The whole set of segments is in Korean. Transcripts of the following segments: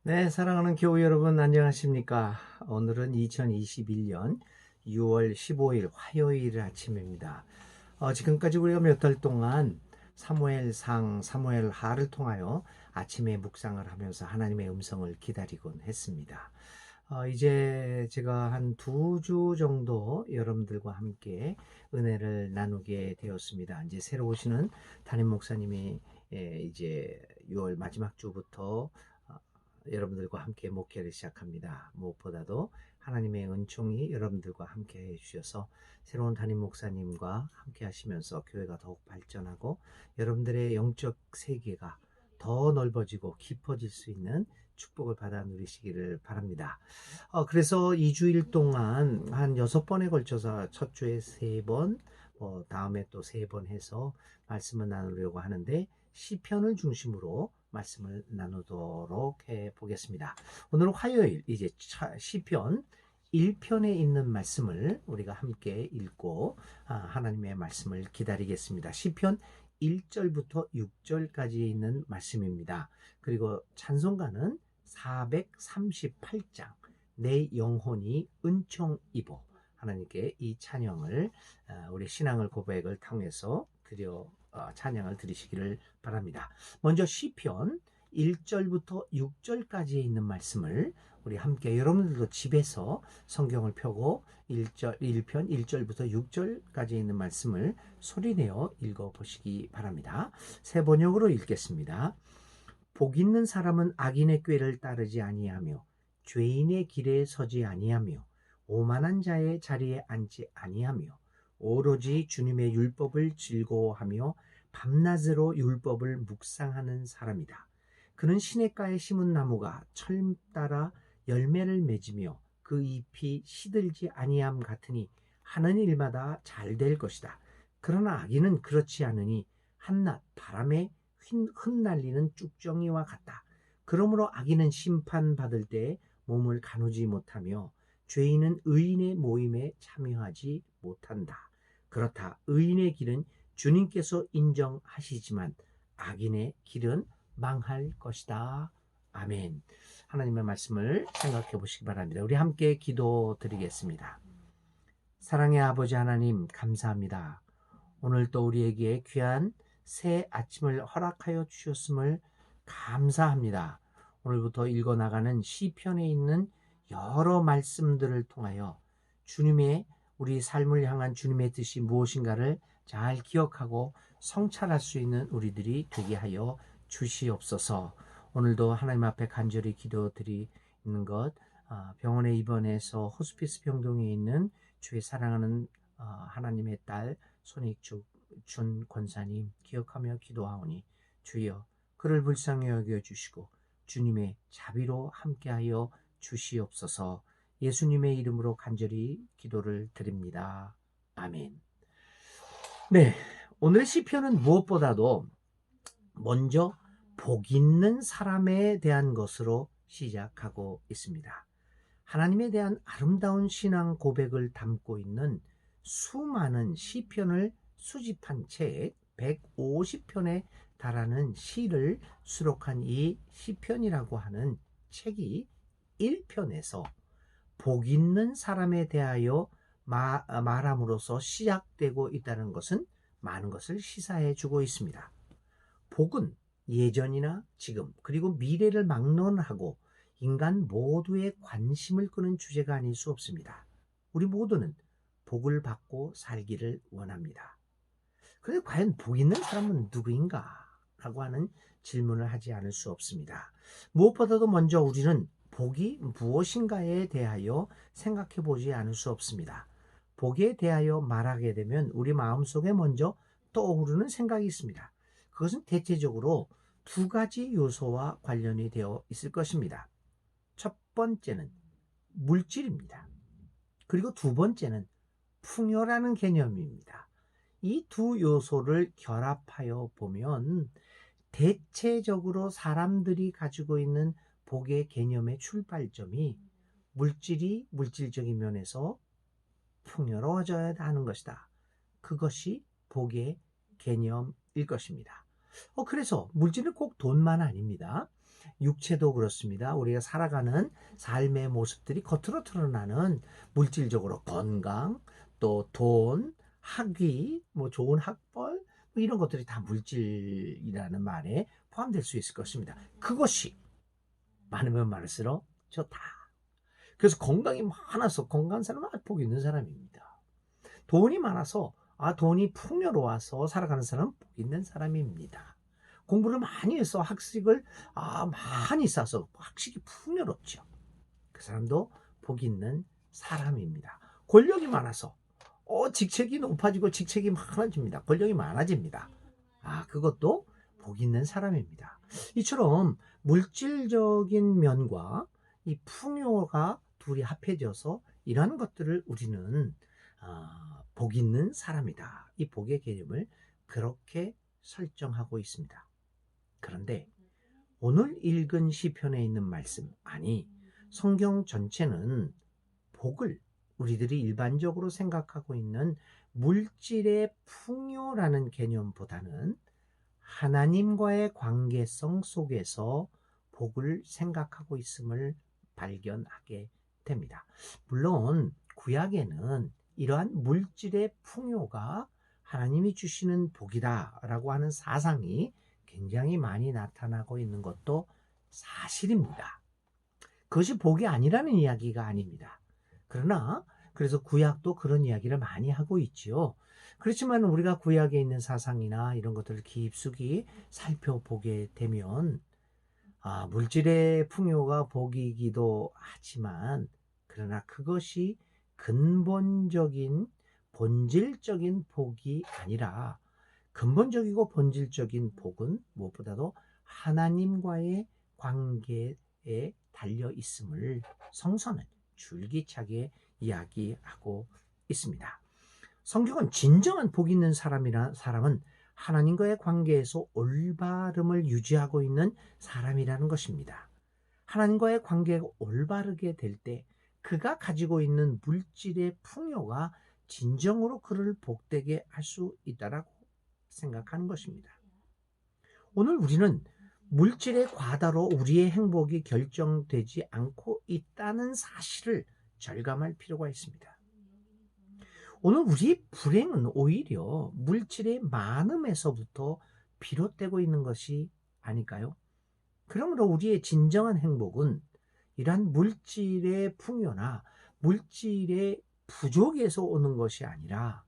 네, 사랑하는 교우 여러분, 안녕하십니까? 오늘은 2021년 6월 15일 화요일 아침입니다. 지금까지 우리가 몇 달 동안 사무엘상, 사무엘하를 통하여 아침에 묵상을 하면서 하나님의 음성을 기다리곤 했습니다. 이제 제가 한 2주 정도 여러분들과 함께 은혜를 나누게 되었습니다. 이제 새로 오시는 담임 목사님이 이제 6월 마지막 주부터 여러분들과 함께 목회를 시작합니다. 무엇보다도 하나님의 은총이 여러분들과 함께 해주셔서 새로운 담임 목사님과 함께 하시면서 교회가 더욱 발전하고 여러분들의 영적 세계가 더 넓어지고 깊어질 수 있는 축복을 받아 누리시기를 바랍니다. 그래서 2주일 동안 한 6번에 걸쳐서 첫 주에 3번, 다음에 또 3번 해서 말씀을 나누려고 하는데 시편을 중심으로 말씀을 나누도록 해 보겠습니다. 오늘 화요일 이제 시편 1편에 있는 말씀을 우리가 함께 읽고 하나님의 말씀을 기다리겠습니다. 시편 1절부터 6절까지 있는 말씀입니다. 그리고 찬송가는 438장 내 영혼이 은총 입어 하나님께 이 찬양을 우리 신앙을 고백을 통해서 찬양을 드리시기를 바랍니다. 먼저 시편 1절부터 6절까지에 있는 말씀을 우리 함께 여러분들도 집에서 성경을 펴고 1편 1절부터 6절까지 있는 말씀을 소리내어 읽어보시기 바랍니다. 새 번역으로 읽겠습니다. 복 있는 사람은 악인의 꾀를 따르지 아니하며 죄인의 길에 서지 아니하며 오만한 자의 자리에 앉지 아니하며 오로지 주님의 율법을 즐거워하며 밤낮으로 율법을 묵상하는 사람이다. 그는 시냇가에 심은 나무가 철 따라 열매를 맺으며 그 잎이 시들지 아니함 같으니 하는 일마다 잘 될 것이다. 그러나 악인은 그렇지 않으니 한낮 바람에 흩날리는 쭉정이와 같다. 그러므로 악인은 심판받을 때 몸을 가누지 못하며 죄인은 의인의 모임에 참여하지 못한다. 그렇다. 의인의 길은 주님께서 인정하시지만 악인의 길은 망할 것이다. 아멘. 하나님의 말씀을 생각해 보시기 바랍니다. 우리 함께 기도 드리겠습니다. 사랑의 아버지 하나님, 감사합니다. 오늘 또 우리에게 귀한 새 아침을 허락하여 주셨음을 감사합니다. 오늘부터 읽어나가는 시편에 있는 여러 말씀들을 통하여 주님의 우리 삶을 향한 주님의 뜻이 무엇인가를 잘 기억하고 성찰할 수 있는 우리들이 되게 하여 주시옵소서. 오늘도 하나님 앞에 간절히 기도드리는 것, 병원에 입원해서 호스피스 병동에 있는 주의 사랑하는 하나님의 딸 손익준 권사님 기억하며 기도하오니 주여 그를 불쌍히 여겨주시고 주님의 자비로 함께하여 주시옵소서. 예수님의 이름으로 간절히 기도를 드립니다. 아멘. 네, 오늘의 시편은 무엇보다도 먼저 복 있는 사람에 대한 것으로 시작하고 있습니다. 하나님에 대한 아름다운 신앙 고백을 담고 있는 수많은 시편을 수집한 책 150편에 달하는 시를 수록한 이 시편이라고 하는 책이 1편에서 복 있는 사람에 대하여 말함으로써 시작되고 있다는 것은 많은 것을 시사해 주고 있습니다. 복은 예전이나 지금 그리고 미래를 막론하고 인간 모두의 관심을 끄는 주제가 아닐 수 없습니다. 우리 모두는 복을 받고 살기를 원합니다. 그런데 과연 복 있는 사람은 누구인가? 라고 하는 질문을 하지 않을 수 없습니다. 무엇보다도 먼저 우리는 복이 무엇인가에 대하여 생각해 보지 않을 수 없습니다. 복에 대하여 말하게 되면 우리 마음속에 먼저 떠오르는 생각이 있습니다. 그것은 대체적으로 2가지 요소와 관련이 되어 있을 것입니다. 첫 번째는 물질입니다. 그리고 2번째는 풍요라는 개념입니다. 이 2 요소를 결합하여 보면 대체적으로 사람들이 가지고 있는 복의 개념의 출발점이 물질적인 면에서 풍요로워져야 하는 것이다. 그것이 복의 개념일 것입니다. 그래서 물질은 꼭 돈만 아닙니다. 육체도 그렇습니다. 우리가 살아가는 삶의 모습들이 겉으로 드러나는 물질적으로 건강, 또 돈, 학위, 뭐 좋은 학벌, 뭐 이런 것들이 다 물질이라는 말에 포함될 수 있을 것입니다. 그것이 많으면 많을수록 좋다. 그래서 건강이 많아서 건강한 사람은 복 있는 사람입니다. 돈이 많아서 돈이 풍요로워서 살아가는 사람은 복 있는 사람입니다. 공부를 많이 해서 학식을 많이 쌓아서 학식이 풍요롭죠. 그 사람도 복 있는 사람입니다. 권력이 많아서 직책이 높아지고 직책이 많아집니다. 권력이 많아집니다. 그것도 복 있는 사람입니다. 이처럼 물질적인 면과 이 풍요가 둘이 합해져서 이러한 것들을 우리는 복 있는 사람이다. 이 복의 개념을 그렇게 설정하고 있습니다. 그런데 오늘 읽은 시편에 있는 말씀, 성경 전체는 복을 우리들이 일반적으로 생각하고 있는 물질의 풍요라는 개념보다는 하나님과의 관계성 속에서 복을 생각하고 있음을 발견하게 됩니다. 물론 구약에는 이러한 물질의 풍요가 하나님이 주시는 복이다라고 하는 사상이 굉장히 많이 나타나고 있는 것도 사실입니다. 그것이 복이 아니라는 이야기가 아닙니다. 그러나 그래서 구약도 그런 이야기를 많이 하고 있지요. 그렇지만 우리가 구약에 있는 사상이나 이런 것들을 깊숙이 살펴보게 되면 물질의 풍요가 복이기도 하지만 그러나 그것이 근본적인 본질적인 복이 아니라 근본적이고 본질적인 복은 무엇보다도 하나님과의 관계에 달려 있음을 성서는 줄기차게 이야기하고 있습니다. 성경은 진정한 복 있는 사람은 하나님과의 관계에서 올바름을 유지하고 있는 사람이라는 것입니다. 하나님과의 관계가 올바르게 될 때 그가 가지고 있는 물질의 풍요가 진정으로 그를 복되게 할 수 있다라고 생각하는 것입니다. 오늘 우리는 물질의 과다로 우리의 행복이 결정되지 않고 있다는 사실을 절감할 필요가 있습니다. 오늘 우리의 불행은 오히려 물질의 많음에서부터 비롯되고 있는 것이 아닐까요? 그러므로 우리의 진정한 행복은 이러한 물질의 풍요나 물질의 부족에서 오는 것이 아니라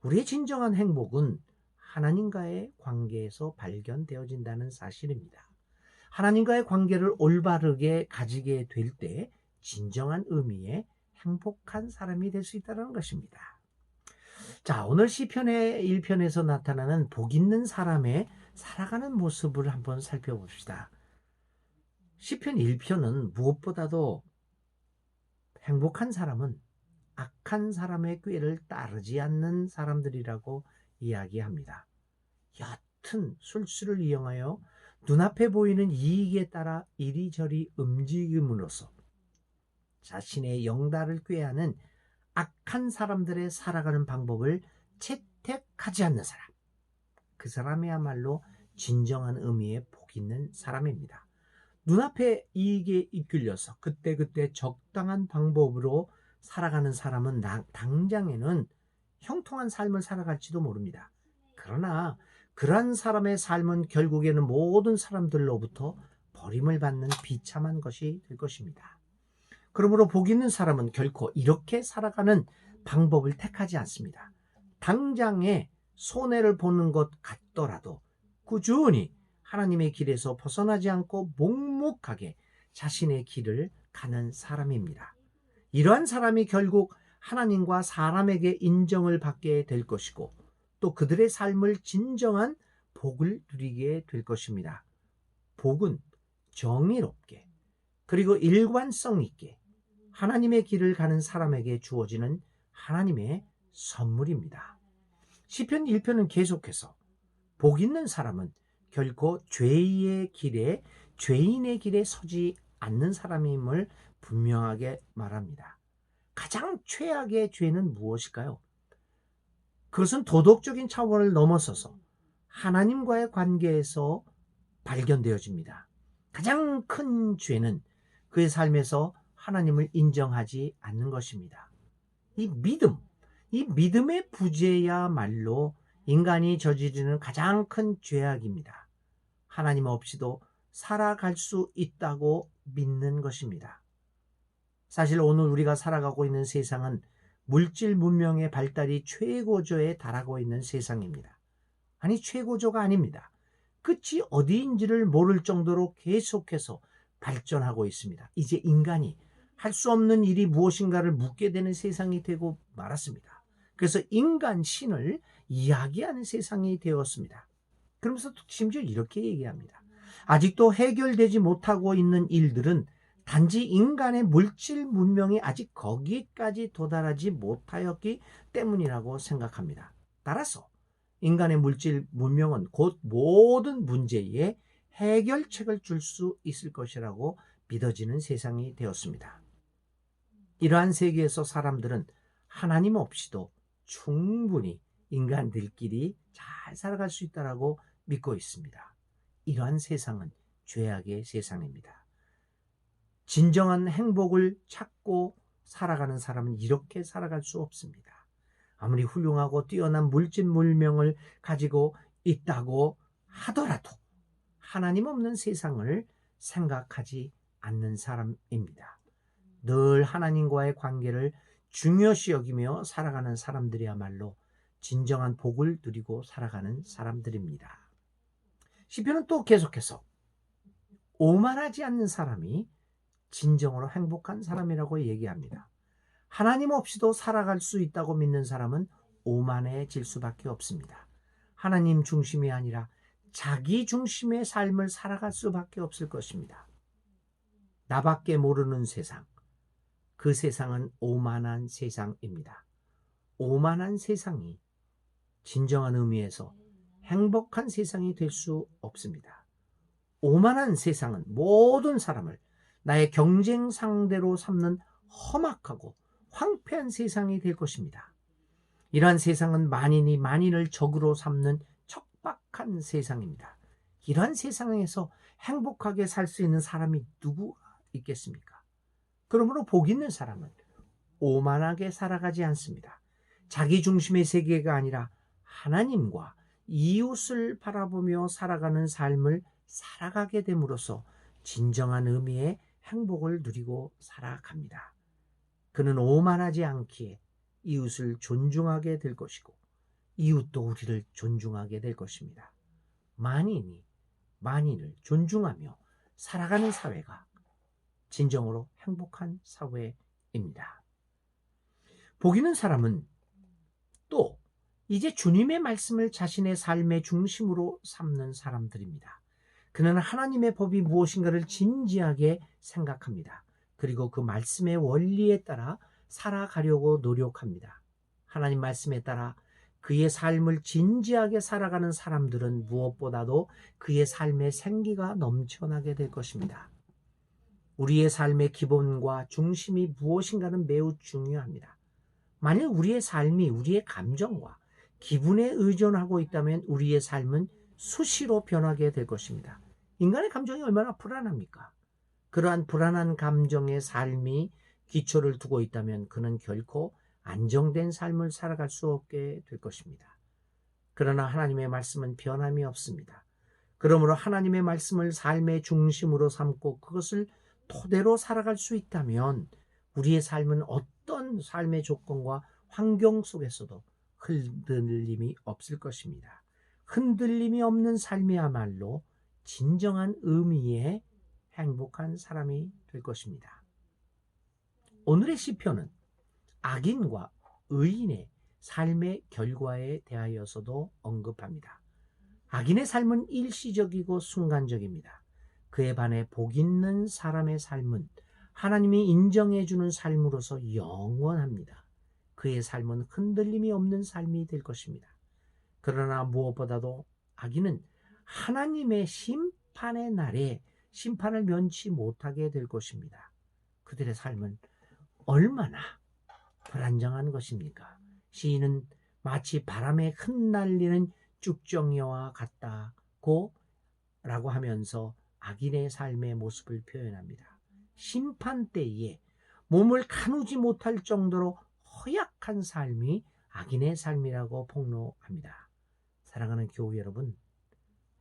우리의 진정한 행복은 하나님과의 관계에서 발견되어진다는 사실입니다. 하나님과의 관계를 올바르게 가지게 될 때 진정한 의미의 행복한 사람이 될 수 있다는 것입니다. 자, 오늘 시편의 1편에서 나타나는 복 있는 사람의 살아가는 모습을 한번 살펴봅시다. 시편 1편은 무엇보다도 행복한 사람은 악한 사람의 꾀를 따르지 않는 사람들이라고 이야기합니다. 옅은 술수를 이용하여 눈앞에 보이는 이익에 따라 이리저리 움직임으로써 자신의 영달을 꾀하는 악한 사람들의 살아가는 방법을 채택하지 않는 사람, 그 사람이야말로 진정한 의미의 복 있는 사람입니다. 눈앞에 이익에 이끌려서 그때그때 적당한 방법으로 살아가는 사람은 당장에는 형통한 삶을 살아갈지도 모릅니다. 그러나 그러한 사람의 삶은 결국에는 모든 사람들로부터 버림을 받는 비참한 것이 될 것입니다. 그러므로 복 있는 사람은 결코 이렇게 살아가는 방법을 택하지 않습니다. 당장에 손해를 보는 것 같더라도 꾸준히 하나님의 길에서 벗어나지 않고 묵묵하게 자신의 길을 가는 사람입니다. 이러한 사람이 결국 하나님과 사람에게 인정을 받게 될 것이고 또 그들의 삶을 진정한 복을 누리게 될 것입니다. 복은 정의롭게 그리고 일관성 있게 하나님의 길을 가는 사람에게 주어지는 하나님의 선물입니다. 시편 1편은 계속해서 복 있는 사람은 결코 죄인의 길에 서지 않는 사람임을 분명하게 말합니다. 가장 최악의 죄는 무엇일까요? 그것은 도덕적인 차원을 넘어서서 하나님과의 관계에서 발견되어집니다. 가장 큰 죄는 그의 삶에서 하나님을 인정하지 않는 것입니다. 이 믿음의 부재야말로 인간이 저지르는 가장 큰 죄악입니다. 하나님 없이도 살아갈 수 있다고 믿는 것입니다. 사실 오늘 우리가 살아가고 있는 세상은 물질 문명의 발달이 최고조에 달하고 있는 세상입니다. 아니, 최고조가 아닙니다. 끝이 어디인지를 모를 정도로 계속해서 발전하고 있습니다. 이제 인간이 할 수 없는 일이 무엇인가를 묻게 되는 세상이 되고 말았습니다. 그래서 인간 신을 이야기하는 세상이 되었습니다. 그러면서 심지어 이렇게 얘기합니다. 아직도 해결되지 못하고 있는 일들은 단지 인간의 물질 문명이 아직 거기까지 도달하지 못하였기 때문이라고 생각합니다. 따라서 인간의 물질 문명은 곧 모든 문제에 해결책을 줄 수 있을 것이라고 믿어지는 세상이 되었습니다. 이러한 세계에서 사람들은 하나님 없이도 충분히 인간들끼리 잘 살아갈 수 있다고 믿고 있습니다. 이러한 세상은 죄악의 세상입니다. 진정한 행복을 찾고 살아가는 사람은 이렇게 살아갈 수 없습니다. 아무리 훌륭하고 뛰어난 물질 문명을 가지고 있다고 하더라도 하나님 없는 세상을 생각하지 않는 사람입니다. 늘 하나님과의 관계를 중요시 여기며 살아가는 사람들이야말로 진정한 복을 누리고 살아가는 사람들입니다. 시편은 또 계속해서 오만하지 않는 사람이 진정으로 행복한 사람이라고 얘기합니다. 하나님 없이도 살아갈 수 있다고 믿는 사람은 오만해질 수밖에 없습니다. 하나님 중심이 아니라 자기 중심의 삶을 살아갈 수밖에 없을 것입니다. 나밖에 모르는 세상, 그 세상은 오만한 세상입니다. 오만한 세상이 진정한 의미에서 행복한 세상이 될 수 없습니다. 오만한 세상은 모든 사람을 나의 경쟁 상대로 삼는 험악하고 황폐한 세상이 될 것입니다. 이러한 세상은 만인이 만인을 적으로 삼는 척박한 세상입니다. 이러한 세상에서 행복하게 살 수 있는 사람이 누구가 있겠습니까? 그러므로 복 있는 사람은 오만하게 살아가지 않습니다. 자기 중심의 세계가 아니라 하나님과 이웃을 바라보며 살아가는 삶을 살아가게 됨으로써 진정한 의미의 행복을 누리고 살아갑니다. 그는 오만하지 않기에 이웃을 존중하게 될 것이고 이웃도 우리를 존중하게 될 것입니다. 만인이 만인을 존중하며 살아가는 사회가 진정으로 행복한 사회입니다. 복 있는 사람은 또 이제 주님의 말씀을 자신의 삶의 중심으로 삼는 사람들입니다. 그는 하나님의 법이 무엇인가를 진지하게 생각합니다. 그리고 그 말씀의 원리에 따라 살아가려고 노력합니다. 하나님 말씀에 따라 그의 삶을 진지하게 살아가는 사람들은 무엇보다도 그의 삶의 생기가 넘쳐나게 될 것입니다. 우리의 삶의 기본과 중심이 무엇인가는 매우 중요합니다. 만일 우리의 삶이 우리의 감정과 기분에 의존하고 있다면 우리의 삶은 수시로 변하게 될 것입니다. 인간의 감정이 얼마나 불안합니까? 그러한 불안한 감정의 삶이 기초를 두고 있다면 그는 결코 안정된 삶을 살아갈 수 없게 될 것입니다. 그러나 하나님의 말씀은 변함이 없습니다. 그러므로 하나님의 말씀을 삶의 중심으로 삼고 그것을 토대로 살아갈 수 있다면 우리의 삶은 어떤 삶의 조건과 환경 속에서도 흔들림이 없을 것입니다. 흔들림이 없는 삶이야말로 진정한 의미의 행복한 사람이 될 것입니다. 오늘의 시편은 악인과 의인의 삶의 결과에 대하여서도 언급합니다. 악인의 삶은 일시적이고 순간적입니다. 그에 반해 복 있는 사람의 삶은 하나님이 인정해주는 삶으로서 영원합니다. 그의 삶은 흔들림이 없는 삶이 될 것입니다. 그러나 무엇보다도 악인은 하나님의 심판의 날에 심판을 면치 못하게 될 것입니다. 그들의 삶은 얼마나 불안정한 것입니까? 시인은 마치 바람에 흩날리는 쭉정이와 같다고 라고 하면서 악인의 삶의 모습을 표현합니다. 심판 때에 몸을 가누지 못할 정도로 허약한 삶이 악인의 삶이라고 폭로합니다. 사랑하는 교우 여러분,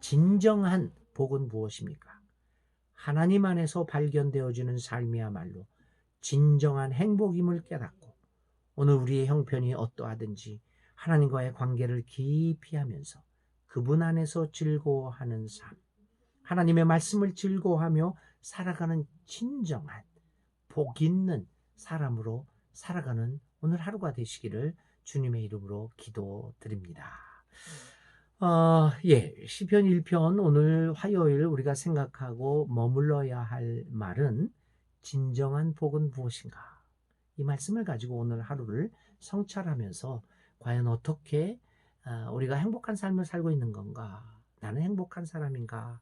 진정한 복은 무엇입니까? 하나님 안에서 발견되어지는 삶이야말로 진정한 행복임을 깨닫고 오늘 우리의 형편이 어떠하든지 하나님과의 관계를 깊이 하면서 그분 안에서 즐거워하는 삶, 하나님의 말씀을 즐거워하며 살아가는 진정한 복 있는 사람으로 살아가는 오늘 하루가 되시기를 주님의 이름으로 기도드립니다. 시편 1편 오늘 화요일 우리가 생각하고 머물러야 할 말은 진정한 복은 무엇인가? 이 말씀을 가지고 오늘 하루를 성찰하면서 과연 어떻게 우리가 행복한 삶을 살고 있는 건가? 나는 행복한 사람인가?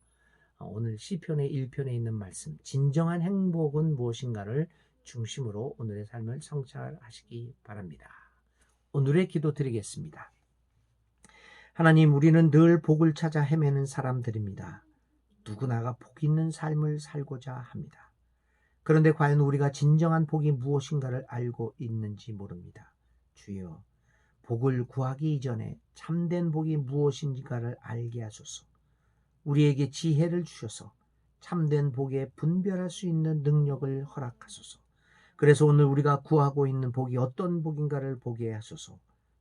오늘 시편의 1편에 있는 말씀, 진정한 행복은 무엇인가를 중심으로 오늘의 삶을 성찰하시기 바랍니다. 오늘의 기도 드리겠습니다. 하나님, 우리는 늘 복을 찾아 헤매는 사람들입니다. 누구나가 복 있는 삶을 살고자 합니다. 그런데 과연 우리가 진정한 복이 무엇인가를 알고 있는지 모릅니다. 주여, 복을 구하기 이전에 참된 복이 무엇인가를 알게 하소서. 우리에게 지혜를 주셔서 참된 복에 분별할 수 있는 능력을 허락하소서. 그래서 오늘 우리가 구하고 있는 복이 어떤 복인가를 보게 하소서.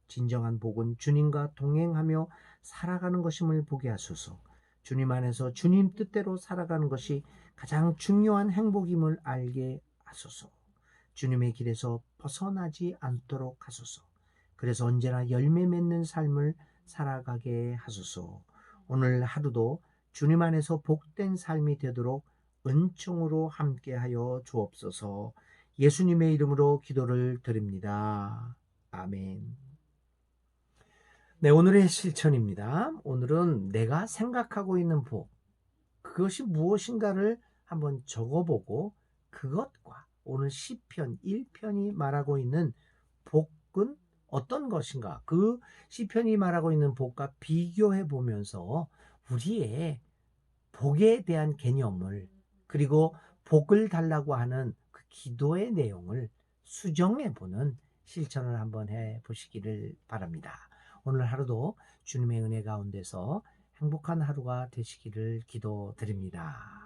진정한 복은 주님과 동행하며 살아가는 것임을 보게 하소서. 주님 안에서 주님 뜻대로 살아가는 것이 가장 중요한 행복임을 알게 하소서. 주님의 길에서 벗어나지 않도록 하소서. 그래서 언제나 열매 맺는 삶을 살아가게 하소서. 오늘 하루도 주님 안에서 복된 삶이 되도록 은총으로 함께하여 주옵소서. 예수님의 이름으로 기도를 드립니다. 아멘. 네, 오늘의 실천입니다. 오늘은 내가 생각하고 있는 복, 그것이 무엇인가를 한번 적어보고 그것과 오늘 시편 1편이 말하고 있는 복은 어떤 것인가, 그 시편이 말하고 있는 복과 비교해 보면서 우리의 복에 대한 개념을, 그리고 복을 달라고 하는 그 기도의 내용을 수정해 보는 실천을 한번 해 보시기를 바랍니다. 오늘 하루도 주님의 은혜 가운데서 행복한 하루가 되시기를 기도드립니다.